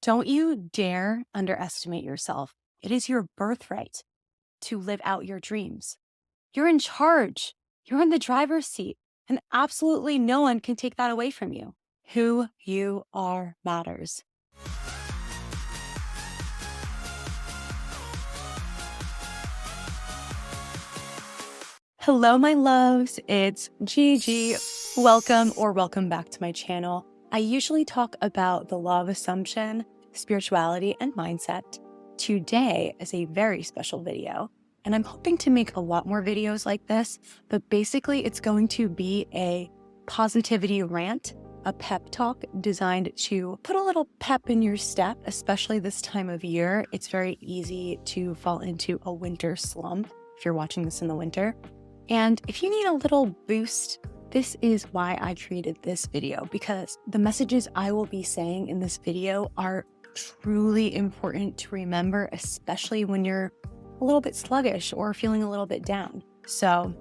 Don't you dare underestimate yourself. It is your birthright to live out your dreams. You're in charge. You're in the driver's seat, and absolutely no one can take that away from you. Who you are matters. Hello, my loves. It's Gigi. Welcome back to my channel. I usually talk about the law of assumption, spirituality, and mindset. Today is a very special video, and I'm hoping to make a lot more videos like this, but basically it's going to be a positivity rant, a pep talk designed to put a little pep in your step, especially this time of year. It's very easy to fall into a winter slump if you're watching this in the winter. And if you need a little boost, this is why I created this video, because the messages I will be saying in this video are truly important to remember, especially when you're a little bit sluggish or feeling a little bit down. So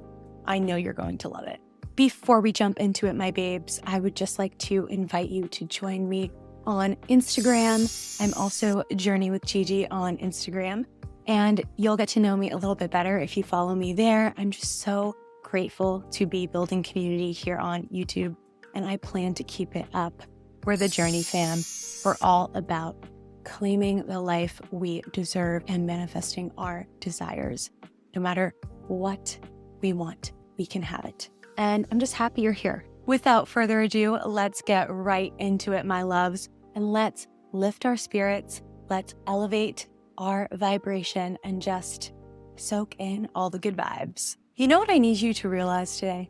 I know you're going to love it. Before we jump into it, my babes, I would just like to invite you to join me on Instagram. I'm also Journey with Gigi on Instagram. And you'll get to know me a little bit better if you follow me there. I'm just so grateful to be building community here on YouTube, and I plan to keep it up. We're the Journey fam. We're all about claiming the life we deserve and manifesting our desires. No matter what we want, we can have it. And I'm just happy you're here. Without further ado, let's get right into it, my loves, and let's lift our spirits. Let's elevate our vibration and just soak in all the good vibes. You know what I need you to realize today?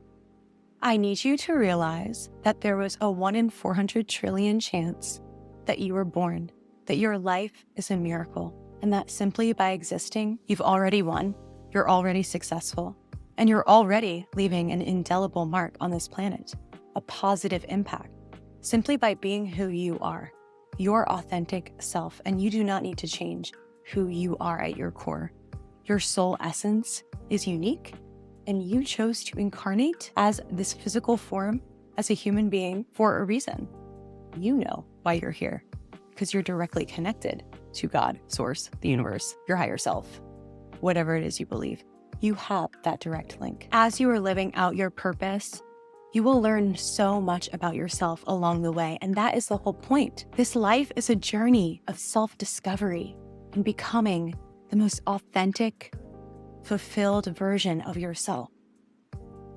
I need you to realize that there was a 1 in 400 trillion chance that you were born, that your life is a miracle, and that simply by existing, you've already won, you're already successful, and you're already leaving an indelible mark on this planet, a positive impact, simply by being who you are, your authentic self, and you do not need to change who you are at your core. Your soul essence is unique, and you chose to incarnate as this physical form as a human being for a reason. You know why you're here, because you're directly connected to God, Source, the universe, your higher self, whatever it is you believe. You have that direct link. As you are living out your purpose, you will learn so much about yourself along the way, and that is the whole point. This life is a journey of self-discovery and becoming the most authentic, fulfilled version of yourself.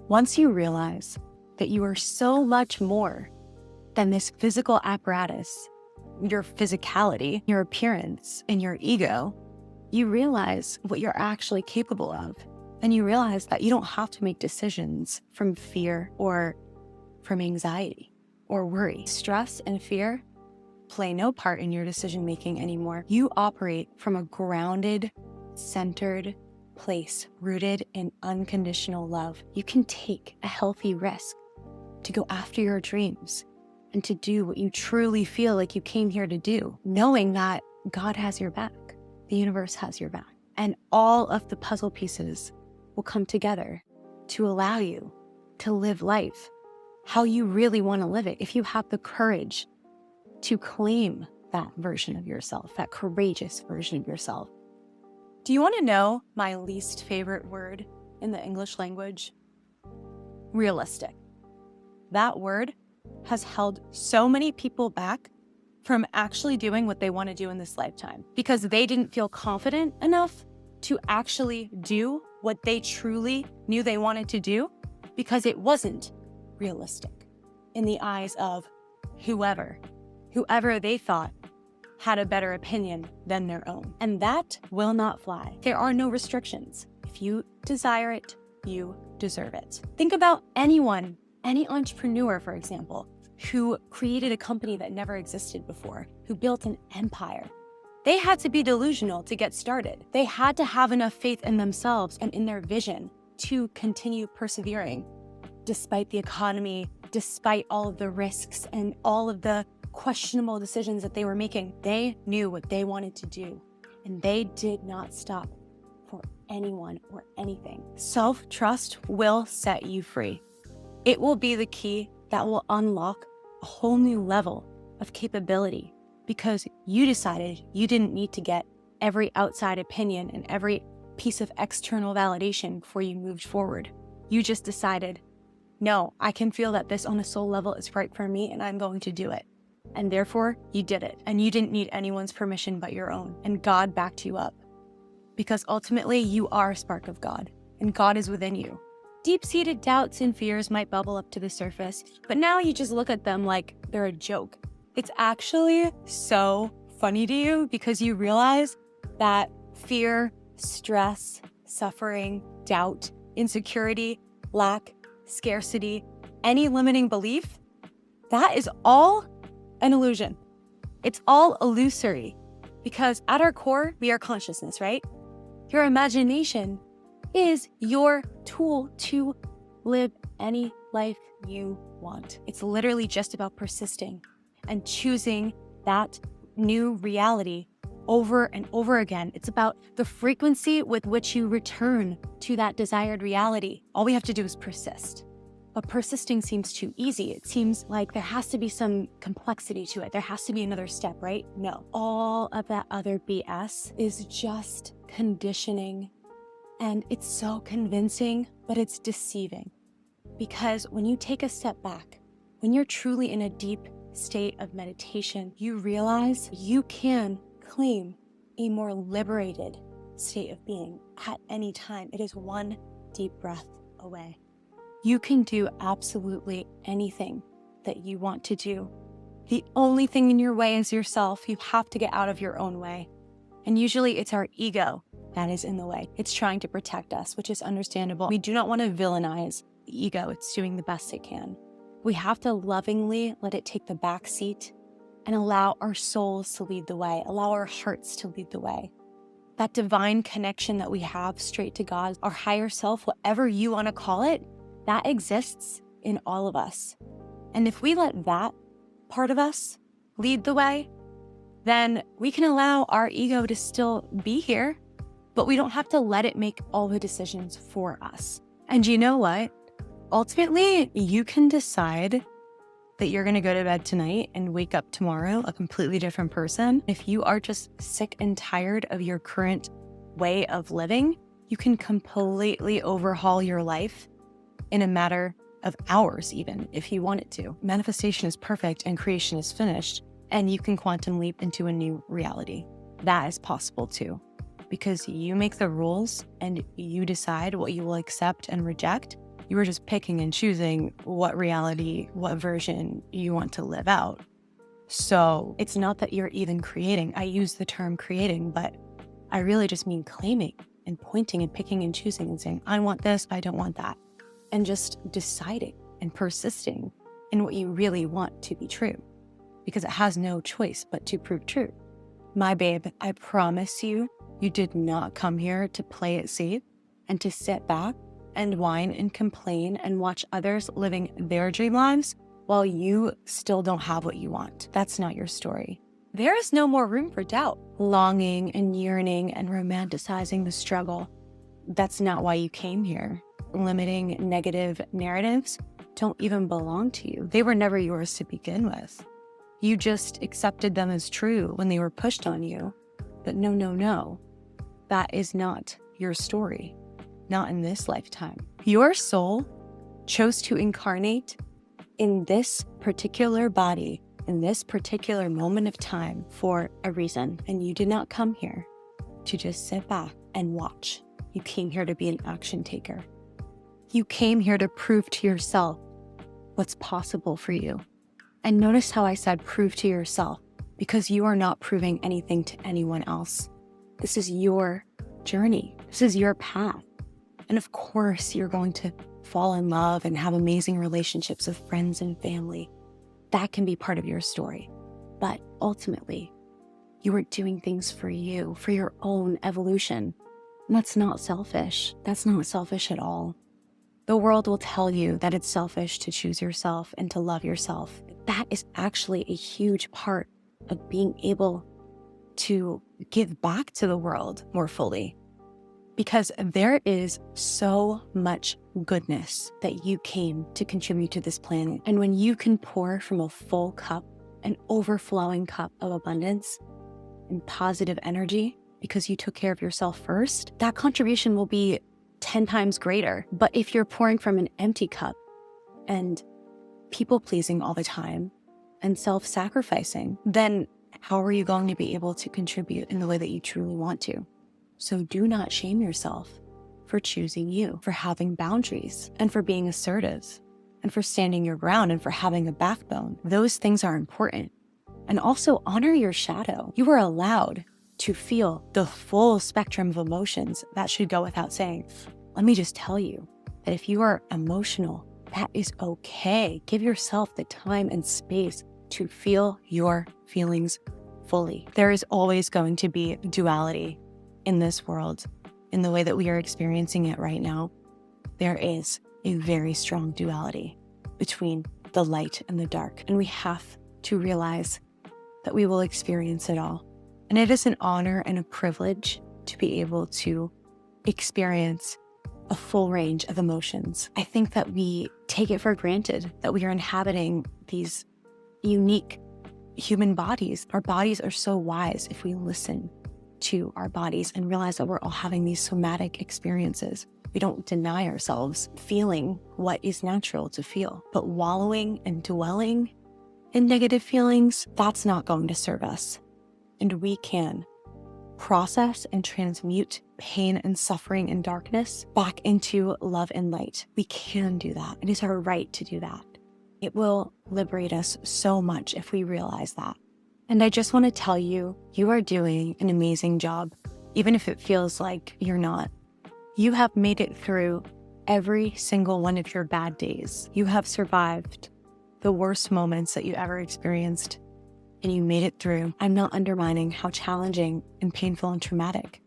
Once you realize that you are so much more than this physical apparatus, your physicality, your appearance, and your ego, you realize what you're actually capable of. And you realize that you don't have to make decisions from fear or from anxiety or worry. Stress and fear play no part in your decision-making anymore. You operate from a grounded, centered place, rooted in unconditional love. You can take a healthy risk to go after your dreams and to do what you truly feel like you came here to do, knowing that God has your back, the universe has your back, and all of the puzzle pieces will come together to allow you to live life how you really want to live it if you have the courage to claim that version of yourself, that courageous version of yourself. Do you want to know my least favorite word in the English language? Realistic. That word has held so many people back from actually doing what they want to do in this lifetime because they didn't feel confident enough to actually do what they truly knew they wanted to do because it wasn't realistic in the eyes of whoever they thought had a better opinion than their own. And that will not fly. There are no restrictions. If you desire it, you deserve it. Think about anyone, any entrepreneur, for example, who created a company that never existed before, who built an empire. They had to be delusional to get started. They had to have enough faith in themselves and in their vision to continue persevering, despite the economy, despite all of the risks and all of the questionable decisions that they were making. They knew what they wanted to do, and they did not stop for anyone or anything. Self-trust will set you free. It will be the key that will unlock a whole new level of capability because you decided you didn't need to get every outside opinion and every piece of external validation before you moved forward. You just decided, no, I can feel that this on a soul level is right for me and I'm going to do it. And therefore, you did it. And you didn't need anyone's permission but your own. And God backed you up. Because ultimately, you are a spark of God. And God is within you. Deep-seated doubts and fears might bubble up to the surface, but now you just look at them like they're a joke. It's actually so funny to you because you realize that fear, stress, suffering, doubt, insecurity, lack, scarcity, any limiting belief, that is all an illusion. It's all illusory because at our core, we are consciousness, right? Your imagination is your tool to live any life you want. It's literally just about persisting and choosing that new reality over and over again. It's about the frequency with which you return to that desired reality. All we have to do is persist. But persisting seems too easy. It seems like there has to be some complexity to it. There has to be another step, right? No. All of that other BS is just conditioning. And it's so convincing, but it's deceiving. Because when you take a step back, when you're truly in a deep state of meditation, you realize you can claim a more liberated state of being at any time. It is one deep breath away. You can do absolutely anything that you want to do. The only thing in your way is yourself. You have to get out of your own way. And usually it's our ego that is in the way. It's trying to protect us, which is understandable. We do not want to villainize the ego. It's doing the best it can. We have to lovingly let it take the back seat and allow our souls to lead the way, allow our hearts to lead the way. That divine connection that we have straight to God, our higher self, whatever you want to call it, that exists in all of us. And if we let that part of us lead the way, then we can allow our ego to still be here, but we don't have to let it make all the decisions for us. And you know what? Ultimately, you can decide that you're going to go to bed tonight and wake up tomorrow a completely different person. If you are just sick and tired of your current way of living, you can completely overhaul your life in a matter of hours, even if you wanted to. Manifestation is perfect and creation is finished, and you can quantum leap into a new reality. That is possible too, because you make the rules and you decide what you will accept and reject. You are just picking and choosing what reality, what version you want to live out. So it's not that you're even creating. I use the term creating, but I really just mean claiming and pointing and picking and choosing and saying, I want this, I don't want that. And just deciding and persisting in what you really want to be true, because it has no choice but to prove true. My babe, I promise you, you did not come here to play it safe and to sit back and whine and complain and watch others living their dream lives while you still don't have what you want. That's not your story. There is no more room for doubt, longing and yearning and romanticizing the struggle. That's not why you came here. Limiting negative narratives don't even belong to you. They were never yours to begin with. You just accepted them as true when they were pushed on you. But no, that is not your story. Not in this lifetime. Your soul chose to incarnate in this particular body, in this particular moment of time for a reason. And you did not come here to just sit back and watch. You came here to be an action taker. You came here to prove to yourself what's possible for you. And notice how I said prove to yourself, because you are not proving anything to anyone else. This is your journey. This is your path. And of course, you're going to fall in love and have amazing relationships with friends and family. That can be part of your story. But ultimately, you are doing things for you, for your own evolution. And that's not selfish. That's not selfish at all. The world will tell you that it's selfish to choose yourself and to love yourself. That is actually a huge part of being able to give back to the world more fully. Because there is so much goodness that you came to contribute to this planet. And when you can pour from a full cup an overflowing cup of abundance and positive energy because you took care of yourself first, that contribution will be 10 times greater. But if you're pouring from an empty cup and people-pleasing all the time and self-sacrificing, then how are you going to be able to contribute in the way that you truly want to? So do not shame yourself for choosing you, for having boundaries, and for being assertive, and for standing your ground, and for having a backbone. Those things are important. And also honor your shadow. You are allowed to feel the full spectrum of emotions. That should go without saying. Let me just tell you that if you are emotional, that is okay. Give yourself the time and space to feel your feelings fully. There is always going to be duality in this world. In the way that we are experiencing it right now, there is a very strong duality between the light and the dark. And we have to realize that we will experience it all. And it is an honor and a privilege to be able to experience a full range of emotions. I think that we take it for granted that we are inhabiting these unique human bodies. Our bodies are so wise if we listen to our bodies and realize that we're all having these somatic experiences. We don't deny ourselves feeling what is natural to feel, but wallowing and dwelling in negative feelings, that's not going to serve us. And we can process and transmute pain and suffering and darkness back into love and light. We can do that. It is our right to do that. It will liberate us so much if we realize that. And I just want to tell you, you are doing an amazing job, even if it feels like you're not. You have made it through every single one of your bad days. You have survived the worst moments that you ever experienced, and you made it through. I'm not undermining how challenging and painful and traumatic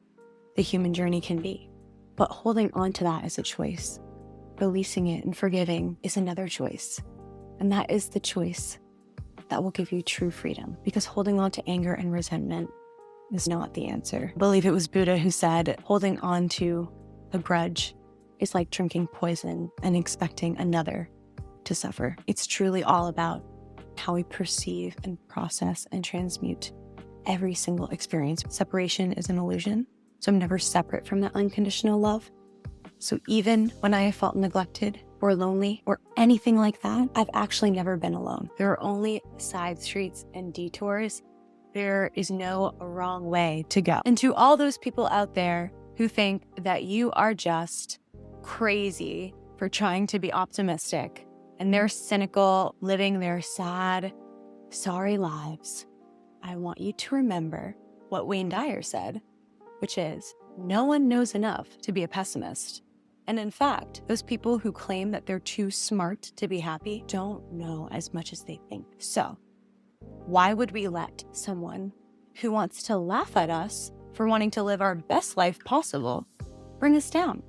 the human journey can be, but holding on to that is a choice. Releasing it and forgiving is another choice. And that is the choice that will give you true freedom, because holding on to anger and resentment is not the answer. I believe it was Buddha who said, holding on to a grudge is like drinking poison and expecting another to suffer. It's truly all about how we perceive and process and transmute every single experience. Separation is an illusion, so I'm never separate from that unconditional love. So even when I have felt neglected or lonely or anything like that, I've actually never been alone. There are only side streets and detours. There is no wrong way to go. And to all those people out there who think that you are just crazy for trying to be optimistic and they're cynical, living their sad, sorry lives, I want you to remember what Wayne Dyer said, which is, no one knows enough to be a pessimist. And in fact, those people who claim that they're too smart to be happy don't know as much as they think. So why would we let someone who wants to laugh at us for wanting to live our best life possible bring us down?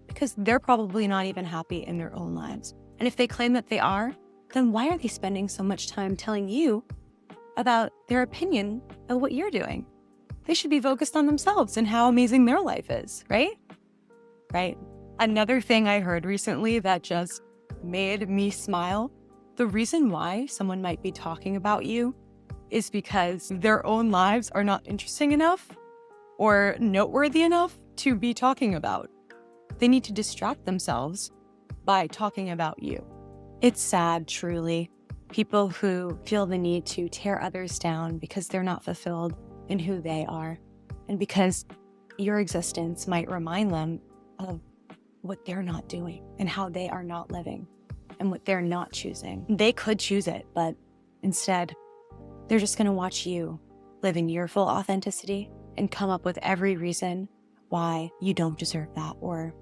Because they're probably not even happy in their own lives. And if they claim that they are, then why are they spending so much time telling you about their opinion of what you're doing? They should be focused on themselves and how amazing their life is, right? Right. Another thing I heard recently that just made me smile, the reason why someone might be talking about you is because their own lives are not interesting enough or noteworthy enough to be talking about. They need to distract themselves by talking about you. It's sad, truly. People who feel the need to tear others down because they're not fulfilled in who they are, and because your existence might remind them of what they're not doing and how they are not living and what they're not choosing. They could choose it, but instead, they're just going to watch you live in your full authenticity and come up with every reason why you don't deserve that, or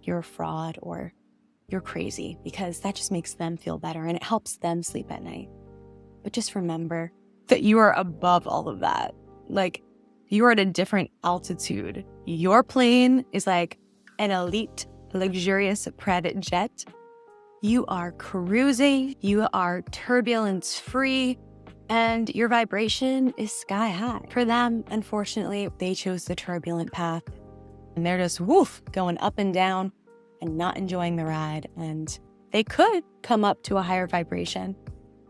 you're a fraud, or you're crazy, because that just makes them feel better and it helps them sleep at night. But just remember that you are above all of that. Like, you are at a different altitude. Your plane is like an elite, luxurious Pred jet. You are cruising, you are turbulence free, and your vibration is sky high. For them, unfortunately, they chose the turbulent path and they're just going up and down and not enjoying the ride. And they could come up to a higher vibration,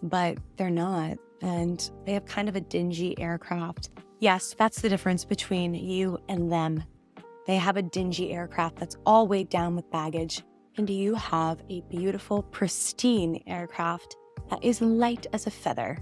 but they're not. and they have kind of a dingy aircraft. Yes, that's the difference between you and them. They have a dingy aircraft that's all weighed down with baggage, and you have a beautiful, pristine aircraft that is light as a feather.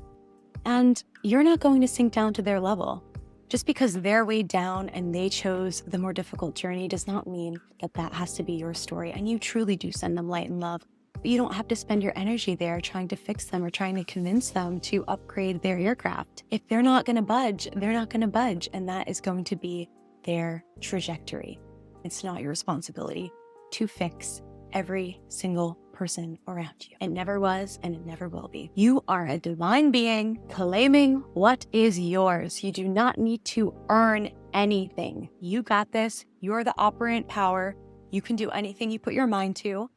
And you're not going to sink down to their level. Just because they're weighed down and they chose the more difficult journey does not mean that that has to be your story. And you truly do send them light and love. But you don't have to spend your energy there trying to fix them or trying to convince them to upgrade their aircraft. If they're not going to budge, they're not going to budge. And that is going to be their trajectory. It's not your responsibility to fix every single person around you. It never was, and it never will be. You are a divine being claiming what is yours. You do not need to earn anything. You got this. You're the operant power. You can do anything you put your mind to.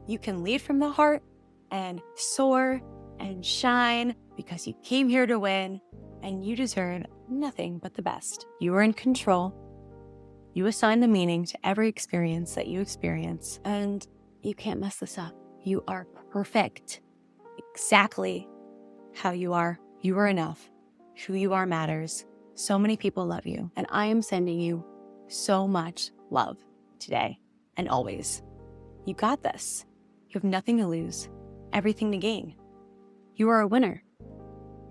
You can lead from the heart and soar and shine because you came here to win, and you deserve nothing but the best. You are in control. You assign the meaning to every experience that you experience, and you can't mess this up. You are perfect, exactly how you are. You are enough. Who you are matters. So many people love you, and I am sending you so much love today and always. You got this. You have nothing to lose, everything to gain. You are a winner.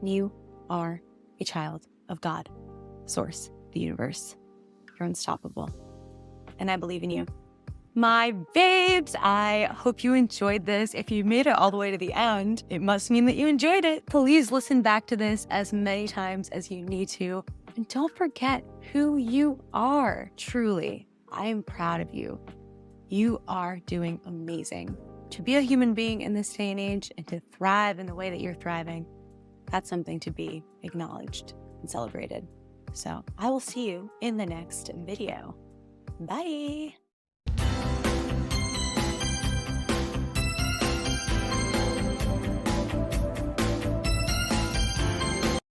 You are a child of God, Source, the universe. You're unstoppable, and I believe in you. My babes, I hope you enjoyed this. If you made it all the way to the end, it must mean that you enjoyed it. Please listen back to this as many times as you need to. And don't forget who you are. Truly, I am proud of you. You are doing amazing. To be a human being in this day and age and to thrive in the way that you're thriving, that's something to be acknowledged and celebrated. So I will see you in the next video. Bye.